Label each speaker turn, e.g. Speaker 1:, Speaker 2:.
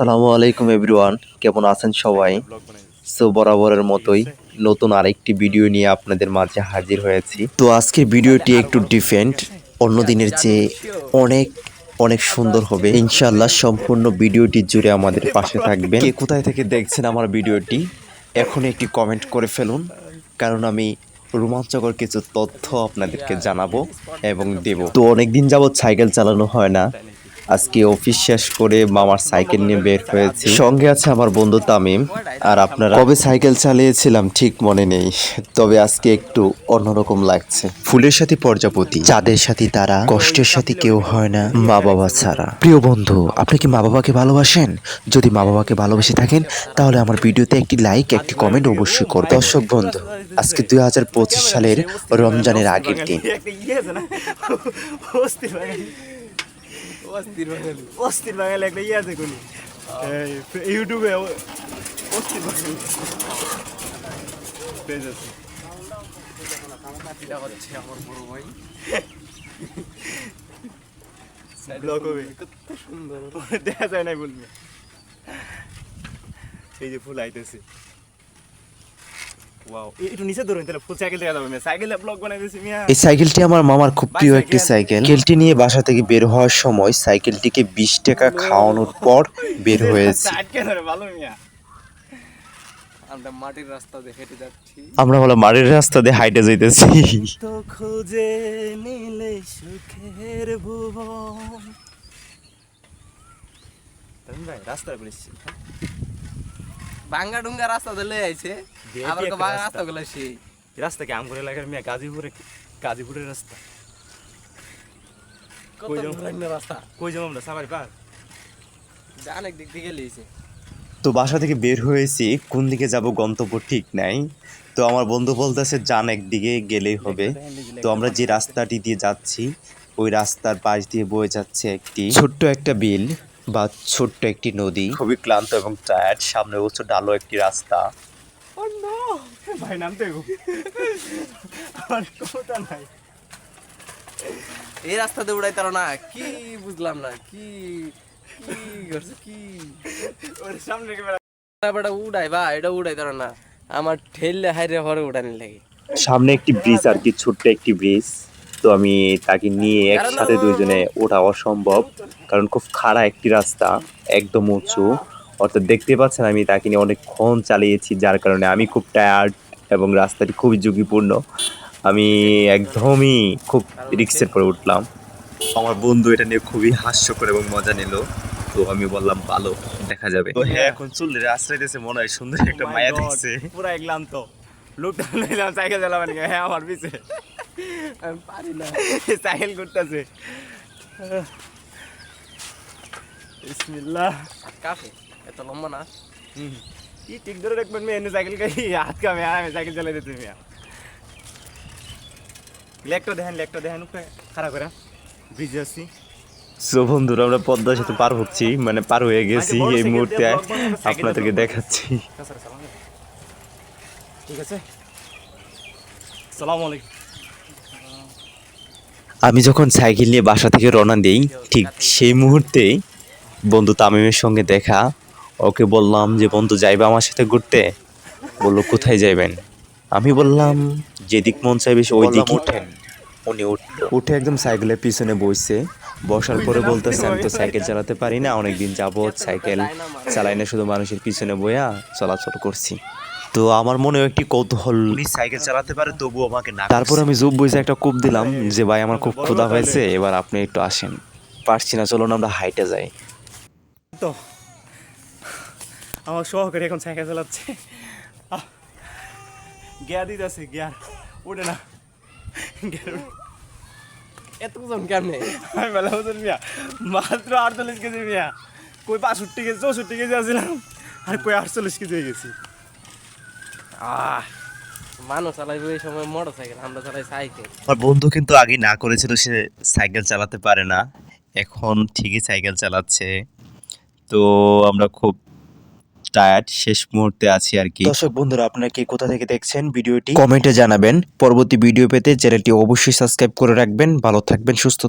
Speaker 1: আসসালামু আলাইকুম এভরিওয়ান, কেমন আছেন সবাই? সো বরাবরের মতোই নতুন আরেকটি ভিডিও নিয়ে আপনাদের মাঝে হাজির হয়েছি। তো আজকের ভিডিওটি একটু ডিফারেন্ট, অন্য দিনের চেয়ে অনেক অনেক সুন্দর হবে ইনশাআল্লাহ। সম্পূর্ণ ভিডিওটি জুড়ে আমাদের পাশে থাকবেন। কে কোথায় থেকে দেখছেন আমার ভিডিওটি এখনই একটি কমেন্ট করে ফেলুন, কারণ আমি রোমাঞ্চকর কিছু তথ্য আপনাদেরকে জানাবো এবং দেব। তো অনেকদিন যাবৎ সাইকেল চালানো হয় না, আজকে অফিস শেষ করে মামার সাইকেল নিয়ে বের হয়েছি। সঙ্গে আছে আমার বন্ধু তামিম। আর আপনারা কবে সাইকেল চালিয়েছিলাম ঠিক মনে নেই, তবে আজকে একটু অন্যরকম লাগছে। ফুলের সাথে প্রজাপতি, চাঁদের সাথে তারা, কষ্টের সাথে কেউ হয় না মা বাবা ছাড়া। প্রিয় বন্ধু, আপনি কি মা বাবাকে ভালোবাসেন? যদি মা বাবাকে ভালোবেসে থাকেন তাহলে আমার ভিডিওতে একটি লাইক, একটি কমেন্ট অবশ্যই করুন। দর্শক বন্ধু, আজকে 2025 সালের রমজানের আগের দিন।
Speaker 2: অস্থির বাঙালি একটা ইয়ে আছে কোনি ইউটিউবে অস্থির বাঙালি পেজ আছে। এটা হচ্ছে আমার বড় ভাই ব্লগ হবে, কত সুন্দর দেখা যায় না বলবি। এই যে ফুল আইতেছে,
Speaker 1: এই সাইকেলটি আমার মামার খুব প্রিয় একটি সাইকেল। সাইকেলটি নিয়ে বাসা থেকে বের হওয়ার সময় সাইকেলটিকে 20 টাকা খাওয়ানোর পর বের হয়েছে। আমরা বলে মাটির রাস্তা দিয়ে হাইটে যাইতেছি।
Speaker 2: তো খুঁজে নিলে সুখের ভুবন। ভাই রাস্তা বলেছি
Speaker 3: ভাঙ্গা ডুঙ্গা রাস্তা দিলে আইছে, আবার তো ভাঙ্গা রাস্তা গুলো সেই
Speaker 2: রাস্তা কি আমগুলো এলাকার মিয়া গাজীপুরের রাস্তা।
Speaker 3: কত ধরনের রাস্তা
Speaker 2: কই যাবো আমরা সাফারি পার্ক
Speaker 3: অনেক দিক থেকে লিয়েছে।
Speaker 1: তো বাসা থেকে বের হয়েছি, কোন দিকে যাব গন্তব্য ঠিক নাই। তো আমার বন্ধু বলতেছে যান একদিকে গেলেই হবে। তো আমরা যে রাস্তাটি দিয়ে যাচ্ছি ওই রাস্তার পাশ দিয়ে বয়ে যাচ্ছে একটি ছোট্ট একটা বিল বা ছোট্ট একটি নদী। খুবই ক্লান্ত এবং টায়ার্ড, সামনে হচ্ছে ডালো একটি রাস্তা।
Speaker 2: ভাই নামতে আমার কথা নাই,
Speaker 3: এই রাস্তা দিয়ে উড়াই তারা না, কি বুঝলাম না, কি কি করছে, কি
Speaker 2: ওর সামনে
Speaker 3: ব্যাপারটা উড়াই বা এটা উড়াই তারা না, আমার ঠেললে হাইরে হরে উড়ানি লাগে।
Speaker 1: সামনে একটি ব্রিজ আর কি, ছোট্ট একটি ব্রিজ। তো আমি তাকে নিয়ে একসাথে দুইজনে ওঠা অসম্ভব, কারণ খুব খাড়া একটি রাস্তা, একদম উঁচু। অর্থাৎ দেখতে পাচ্ছেন আমি তাকে নিয়ে অনেকক্ষণ চালিয়েছি, যার কারণে আমি খুব টায়ার্ড এবং রাস্তাটি খুবই ঝুঁকিপূর্ণ। আমি একদমই খুব রিস্কের পরে উঠলাম। আমার বন্ধু এটা নিয়ে খুবই হাস্যকর এবং মজা নিল। তো আমি বললাম ভালো, দেখা যাবে। তো হ্যাঁ, এখন চুল আশ্রয় দিয়েছে, মনে হয় সুন্দর একটা মায়া দেখছে।
Speaker 2: পুরা একলাম তো লোকটা নিলাম সাইকেল চালাবেন, হ্যাঁ আমার পিছে
Speaker 3: আমি পারি না,
Speaker 2: সাইকেল করতেছে। বিসমিল্লাহ।
Speaker 3: কাফে এত লম্বা না,
Speaker 2: কি ঠিক ধরে রাখবেন মেয়ে, এনে সাইকেল গাড়ি হাত কামে আমি সাইকেল চালাই দিতে মিয়া। লেকটা দেখেন উপরে খারাপ করে ব্রিজ আছি।
Speaker 1: সো বন্ধুরা, আমরা পদ্মা সেতু পার হচ্ছি, মানে পার হয়ে গেছি এই মুহূর্তে আপনাদেরকে দেখাচ্ছি।
Speaker 2: ঠিক আছে, আসসালামু আলাইকুম।
Speaker 1: আমি যখন সাইকেল নিয়ে বাসা থেকে রওনা দিই, ঠিক সেই মুহূর্তেই বন্ধু তামিমের সঙ্গে দেখা। ওকে বললাম যে বন্ধু যাইবা আমার সাথে ঘুরতে? বললো কোথায় যাইবেন? আমি বললাম যেদিক মন চাইবে ওই দিক উঠেন। উনি উঠে একদম সাইকেলের পিছনে বসছে। বসার পরে বলতেছে আমি তো সাইকেল চালাতে পারি না, অনেকদিন যাবৎ সাইকেল চালাই না, শুধু মানুষের পিছনে বইয়া চলাচল করছি। তো আমার মনেও একটি কৌতূহল, উনি সাইকেল চালাতে পারে তবুও আমাকে না। তারপর আমি জুব বইসে একটা কূপ দিলাম যে ভাই আমার খুব ক্ষুধা হয়েছে, এবার আপনি একটু আসেন। পারছি না, চলুন আমরা হাইটে যাই।
Speaker 2: তো আমার সহকারী এখন সাইকেল চালাচ্ছে, গিয়ার দিতেছে, গিয়ার ওঠে না।
Speaker 3: এত ওজন কেমনে?
Speaker 2: আমি বেলা ওজন মিয়া মাত্র 48 কেজি মিয়া, কই 65 কেজি 64 কেজি আসছিলাম, আর কই 48 কেজি হয়ে গেছি।
Speaker 3: মানুষ চালাইবে এই সময় মোটর সাইকেল, আমরা চালাই সাইকেল।
Speaker 1: আমার বন্ধু কিন্তু আগে না করেছিল, সে সাইকেল চালাতে পারে না, এখন ঠিকই সাইকেল চালাচ্ছে। তো আমরা খুব টায়ার্ড, শেষ মুহূর্তে আছি আর কি। দর্শক বন্ধুরা, আপনারা কে কোথা থেকে দেখছেন ভিডিওটি কমেন্টে জানাবেন। পরবর্তী ভিডিও পেতে চ্যানেলটি অবশ্যই সাবস্ক্রাইব করে রাখবেন। ভালো থাকবেন, সুস্থ থাকবেন।